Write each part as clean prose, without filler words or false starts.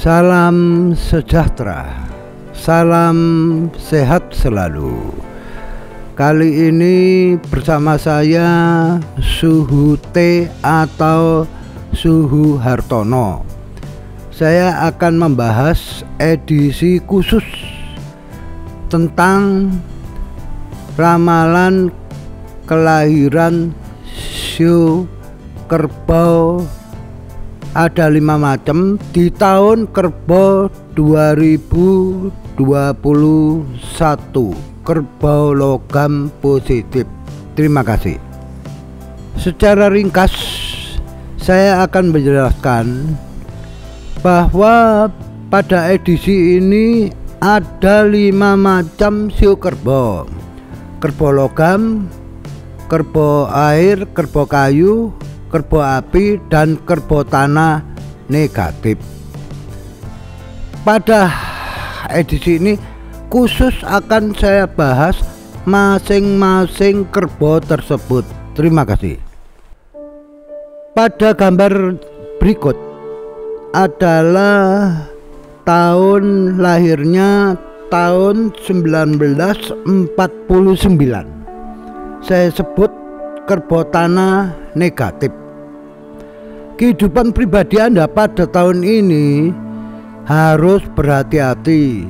Salam sejahtera, salam sehat selalu. Kali ini bersama saya Suhu T atau Suhu Hartono. Saya akan membahas edisi khusus tentang ramalan kelahiran Sio Kerbau. Ada 5 macam di tahun Kerbau 2021, Kerbau logam positif. Terima kasih. Secara ringkas saya akan menjelaskan bahwa pada edisi ini ada 5 macam Sio Kerbau: kerbau logam, kerbau air, kerbau kayu, kerbau api, dan kerbau tanah negatif. Pada edisi ini khusus akan saya bahas masing-masing kerbau tersebut. Terima kasih. Pada gambar berikut adalah tahun lahirnya tahun 1949. Saya sebut kerbau tanah negatif. Kehidupan pribadi Anda pada tahun ini harus berhati-hati.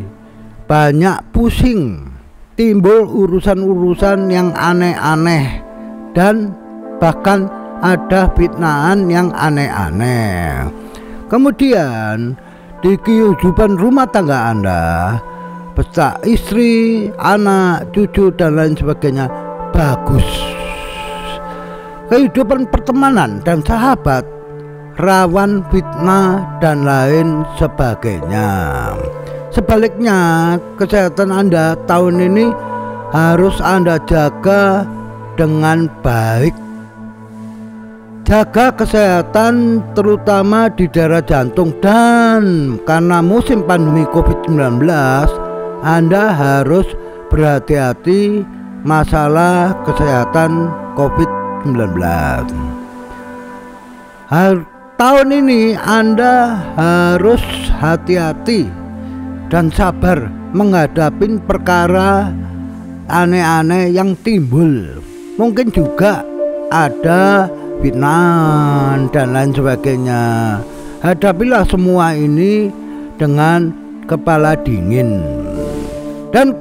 Banyak pusing, timbul urusan-urusan yang aneh-aneh, dan bahkan ada fitnahan yang aneh-aneh. Kemudian di kehidupan rumah tangga Anda, beserta istri, anak, cucu, dan lain sebagainya bagus. Kehidupan pertemanan dan sahabat rawan fitnah dan lain sebagainya. Sebaliknya, kesehatan Anda tahun ini harus Anda jaga dengan baik. Jaga kesehatan terutama di daerah jantung, dan karena musim pandemi COVID-19 Anda harus berhati-hati masalah kesehatan COVID-19. Tahun ini Anda harus hati-hati dan sabar menghadapi perkara aneh-aneh yang timbul. Mungkin juga ada fitnah dan lain sebagainya. Hadapilah semua ini dengan kepala dingin. Dan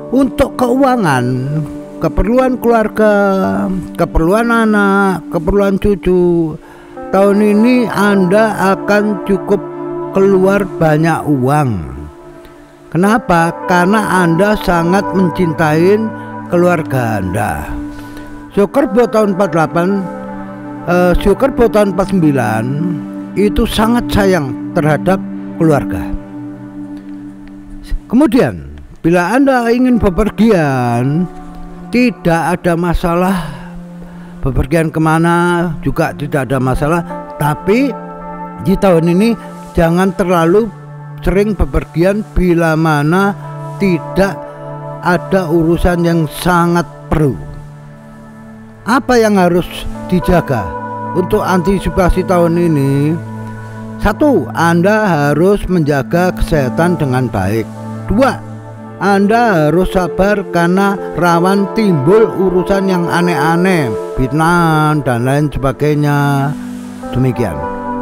untuk keuangan, keperluan keluarga, keperluan anak, keperluan cucu, tahun ini Anda akan cukup keluar banyak uang. Kenapa? Karena Anda sangat mencintai keluarga Anda. Sio Kerbau tahun 48, Sio Kerbau tahun 49 itu sangat sayang terhadap keluarga. Kemudian bila Anda ingin bepergian, tidak ada masalah. Bepergian kemana juga tidak ada masalah. Tapi di tahun ini jangan terlalu sering bepergian bila mana tidak ada urusan yang sangat perlu. Apa yang harus dijaga untuk antisipasi tahun ini? 1. Anda harus menjaga kesehatan dengan baik. 2. Anda harus sabar karena rawan timbul urusan yang aneh-aneh, fitnah dan lain sebagainya. Demikian.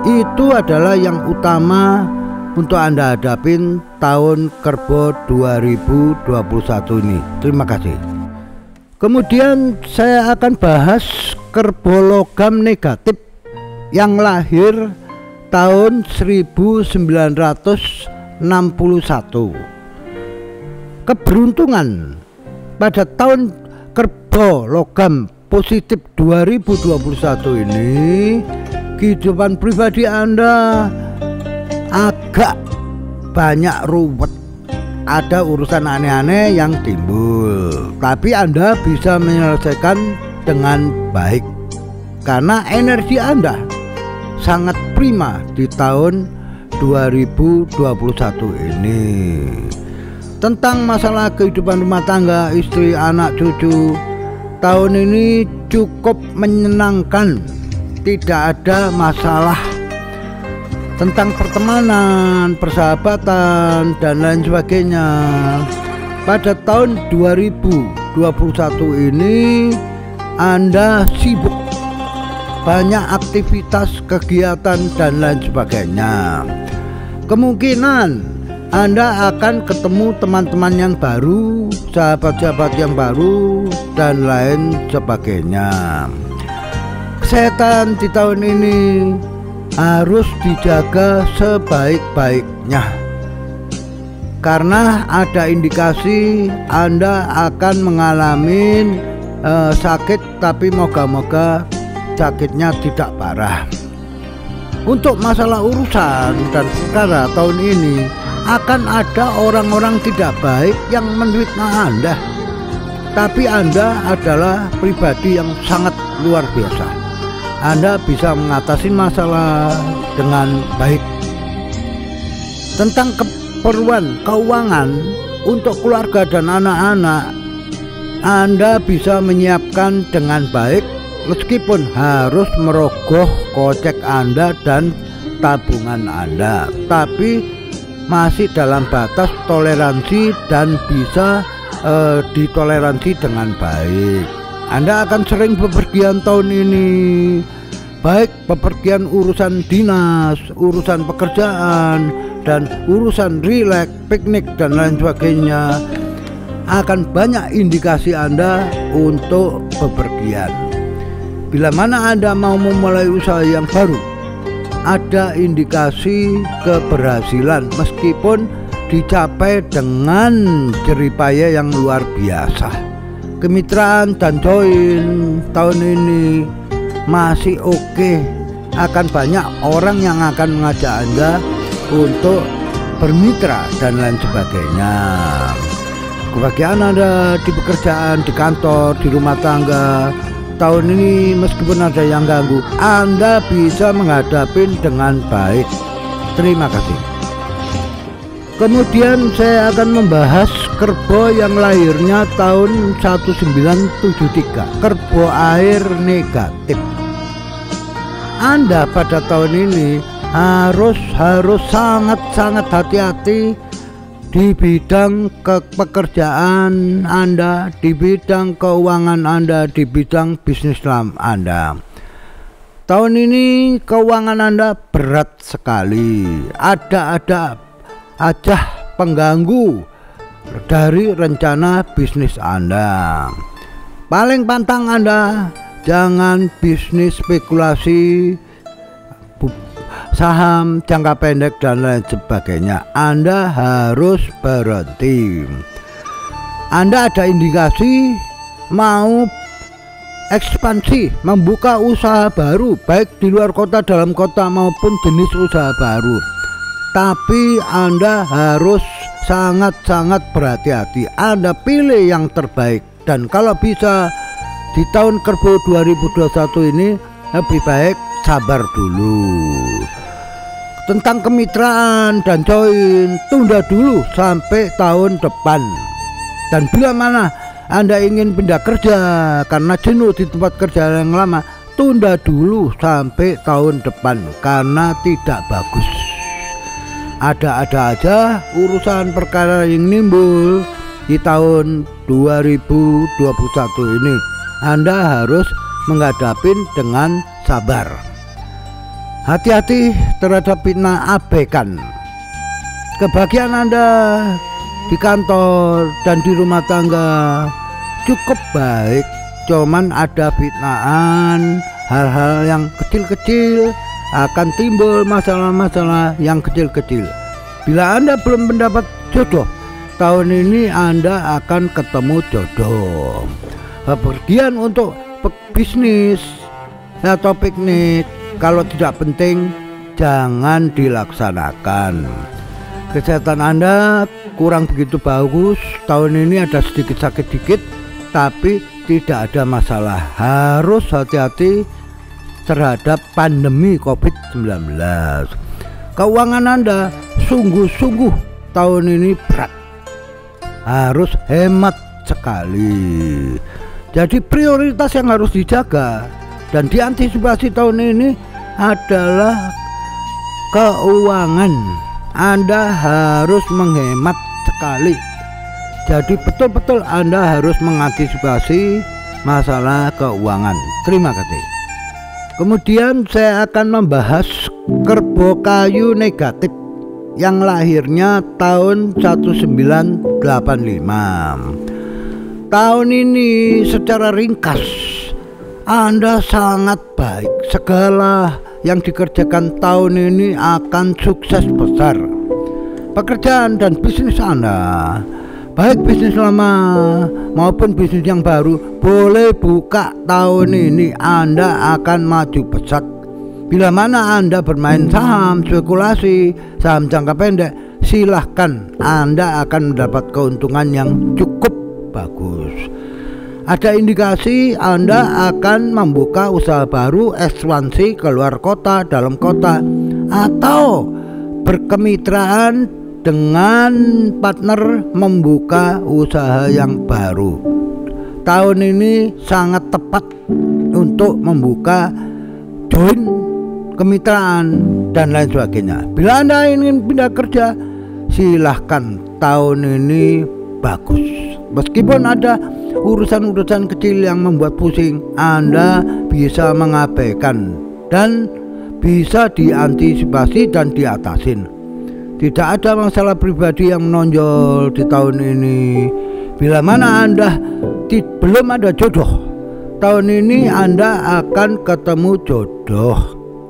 Itu adalah yang utama untuk Anda hadapin tahun Kerbau 2021 ini. Terima kasih. Kemudian saya akan bahas kerbau logam negatif yang lahir tahun 1961. Keberuntungan pada tahun Kerbau logam positif 2021 ini, kehidupan pribadi Anda agak banyak ruwet. Ada urusan aneh-aneh yang timbul, tapi Anda bisa menyelesaikan dengan baik karena energi Anda sangat prima di tahun 2021 ini. Tentang masalah kehidupan rumah tangga, istri, anak, cucu, tahun ini cukup menyenangkan. Tidak ada masalah tentang pertemanan, persahabatan, dan lain sebagainya. Pada tahun 2021 ini Anda sibuk, banyak aktivitas, kegiatan, dan lain sebagainya. Kemungkinan Anda akan ketemu teman-teman yang baru, sahabat-sahabat yang baru, dan lain sebagainya. Kesehatan di tahun ini harus dijaga sebaik-baiknya, karena ada indikasi Anda akan mengalami sakit, tapi moga-moga sakitnya tidak parah. Untuk masalah urusan dan perkara tahun ini akan ada orang-orang tidak baik yang menfitnah Anda, tapi Anda adalah pribadi yang sangat luar biasa. Anda bisa mengatasi masalah dengan baik. Tentang keperluan keuangan untuk keluarga dan anak-anak, Anda bisa menyiapkan dengan baik, meskipun harus merogoh kocek Anda dan tabungan Anda, tapi masih dalam batas toleransi dan bisa ditoleransi dengan baik. Anda akan sering bepergian tahun ini, baik bepergian urusan dinas, urusan pekerjaan, dan urusan rileks, piknik, dan lain sebagainya. Akan banyak indikasi Anda untuk bepergian. Bila mana Anda mau memulai usaha yang baru, ada indikasi keberhasilan meskipun dicapai dengan jeripaya yang luar biasa. Kemitraan dan join tahun ini masih oke. Akan banyak orang yang akan mengajak Anda untuk bermitra dan lain sebagainya. Kebahagiaan Anda di pekerjaan, di kantor, di rumah tangga tahun ini, meskipun ada yang ganggu, Anda bisa menghadapi dengan baik. Terima kasih. Kemudian saya akan membahas Kerbo yang lahirnya tahun 1973, Kerbo air negatif. Anda pada tahun ini harus sangat hati-hati di bidang pekerjaan Anda, di bidang keuangan Anda, di bidang bisnis Anda. Tahun ini keuangan Anda berat sekali. Ada aja pengganggu dari rencana bisnis Anda. Paling pantang Anda jangan bisnis spekulasi, saham jangka pendek, dan lain sebagainya. Anda harus berhenti. Anda ada indikasi mau ekspansi, membuka usaha baru, baik di luar kota, dalam kota, maupun jenis usaha baru. Tapi Anda harus sangat berhati-hati. Anda pilih yang terbaik, dan kalau bisa di tahun Kerbo 2021 ini lebih baik sabar dulu. Tentang kemitraan dan join, tunda dulu sampai tahun depan. Dan bila mana Anda ingin pindah kerja karena jenuh di tempat kerja yang lama, tunda dulu sampai tahun depan karena tidak bagus. Ada-ada aja urusan perkara yang nimbul di tahun 2021 ini. Anda harus menghadapi dengan sabar. Hati-hati terhadap fitnah, abaikan. Kebahagiaan Anda di kantor dan di rumah tangga cukup baik, cuman ada fitnahan, hal-hal yang kecil-kecil, akan timbul masalah-masalah yang kecil-kecil. Bila Anda belum mendapat jodoh, tahun ini Anda akan ketemu jodoh. Bepergian untuk bisnis atau piknik, kalau tidak penting jangan dilaksanakan. Kesehatan Anda kurang begitu bagus tahun ini, ada sedikit sakit dikit, tapi tidak ada masalah. Harus hati-hati terhadap pandemi COVID-19. Keuangan Anda sungguh-sungguh tahun ini berat, harus hemat sekali. Jadi prioritas yang harus dijaga dan diantisipasi tahun ini adalah keuangan Anda harus menghemat sekali. Jadi betul-betul Anda harus mengantisipasi masalah keuangan. Terima kasih. Kemudian saya akan membahas kerbau kayu negatif yang lahirnya tahun 1985. Tahun ini secara ringkas Anda sangat baik. Segala yang dikerjakan tahun ini akan sukses besar. Pekerjaan dan bisnis Anda, baik bisnis lama maupun bisnis yang baru, boleh buka tahun ini. Anda akan maju pesat. Bila mana Anda bermain saham, spekulasi, saham jangka pendek, silahkan. Anda akan mendapat keuntungan yang cukup bagus. Ada indikasi Anda akan membuka usaha baru, ekspansi keluar kota, dalam kota, atau berkemitraan dengan partner membuka usaha yang baru. Tahun ini sangat tepat untuk membuka join kemitraan dan lain sebagainya. Bila Anda ingin pindah kerja, silahkan. Tahun ini bagus. Meskipun ada urusan-urusan kecil yang membuat pusing, Anda bisa mengabaikan dan bisa diantisipasi dan diatasin. Tidak ada masalah pribadi yang menonjol di tahun ini. Bila mana Anda belum ada jodoh, tahun ini Anda akan ketemu jodoh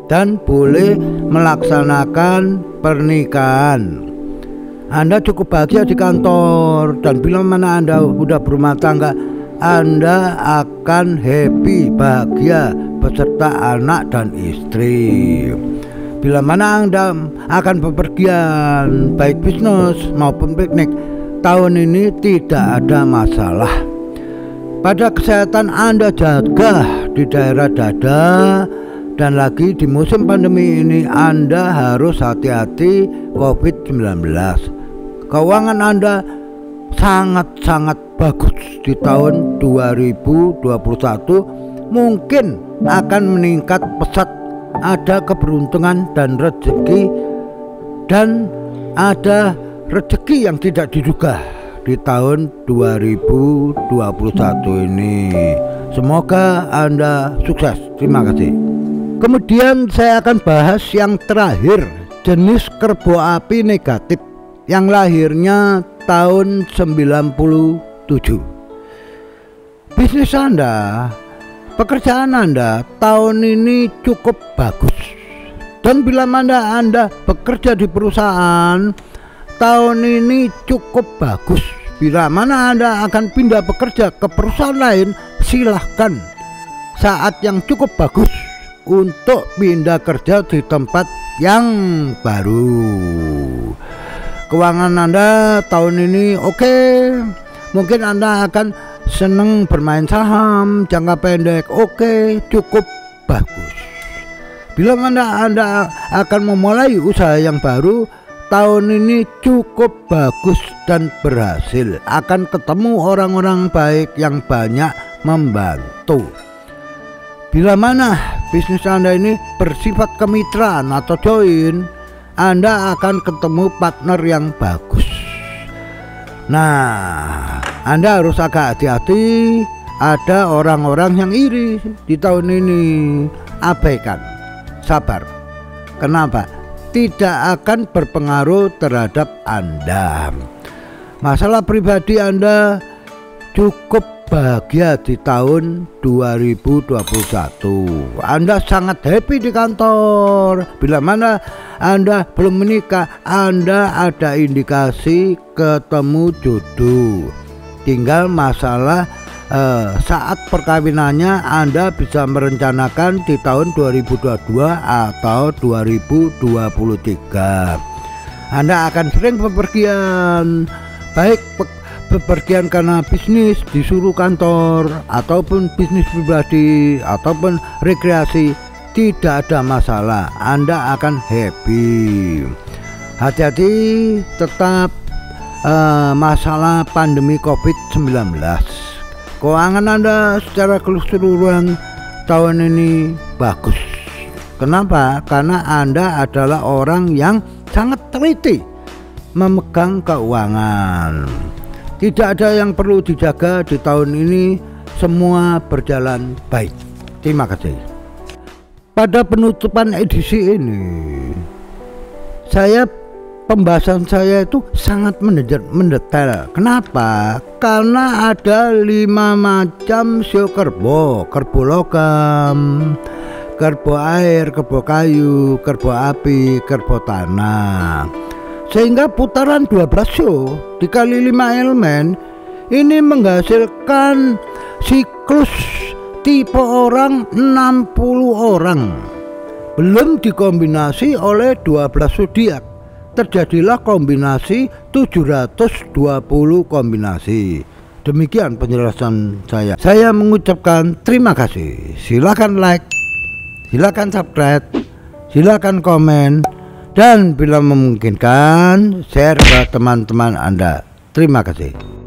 dan boleh melaksanakan pernikahan. Anda cukup bahagia di kantor, dan bila mana Anda sudah berumah tangga, Anda akan happy, bahagia beserta anak dan istri. Bila mana Anda akan bepergian, baik bisnis maupun piknik, tahun ini tidak ada masalah. Pada kesehatan Anda jaga di daerah dada, dan lagi di musim pandemi ini Anda harus hati-hati COVID-19. Keuangan Anda sangat-sangat bagus di tahun 2021, mungkin akan meningkat pesat. Ada keberuntungan dan rezeki, dan ada rezeki yang tidak diduga di tahun 2021 ini. Semoga Anda sukses. Terima kasih. Kemudian saya akan bahas yang terakhir, jenis kerbau api negatif yang lahirnya tahun 97. Bisnis Anda, pekerjaan Anda tahun ini cukup bagus. Dan bila mana Anda bekerja di perusahaan, tahun ini cukup bagus. Bila mana Anda akan pindah bekerja ke perusahaan lain, silahkan. Saat yang cukup bagus untuk pindah kerja di tempat yang baru. Keuangan Anda tahun ini oke. Mungkin Anda akan senang bermain saham jangka pendek, oke, cukup bagus. Bila mana Anda akan memulai usaha yang baru, tahun ini cukup bagus dan berhasil. Akan ketemu orang-orang baik yang banyak membantu. Bila mana bisnis Anda ini bersifat kemitraan atau join, Anda akan ketemu partner yang bagus. Nah, Anda harus agak hati-hati. Ada orang-orang yang iri di tahun ini. Abaikan, sabar. Kenapa? Tidak akan berpengaruh terhadap Anda. Masalah pribadi Anda cukup bahagia di tahun 2021. Anda sangat happy di kantor. Bila mana Anda belum menikah, Anda ada indikasi ketemu jodoh. Tinggal masalah saat perkawinannya Anda bisa merencanakan di tahun 2022 atau 2023. Anda akan sering bepergian, baik bepergian karena bisnis disuruh kantor, ataupun bisnis pribadi, ataupun rekreasi. Tidak ada masalah, Anda akan happy. Hati-hati, tetap masalah pandemi COVID-19. Keuangan Anda secara keseluruhan tahun ini bagus. Kenapa? Karena Anda adalah orang yang sangat teliti memegang keuangan. Tidak ada yang perlu dijaga di tahun ini, semua berjalan baik. Terima kasih. Pada penutupan edisi ini, pembahasan saya itu sangat mendetail. Kenapa? Karena ada 5 macam sio kerbau: kerbau logam, kerbau air, kerbau kayu, kerbau api, kerbau tanah. Sehingga putaran 12 sio dikali 5 elemen ini menghasilkan siklus tipe orang 60 orang. Belum dikombinasi oleh 12 zodiak. Terjadilah kombinasi 720 kombinasi. Demikian penjelasan saya. Saya mengucapkan terima kasih. Silakan like, silakan subscribe, silakan komen, dan bila memungkinkan share ke teman-teman Anda. Terima kasih.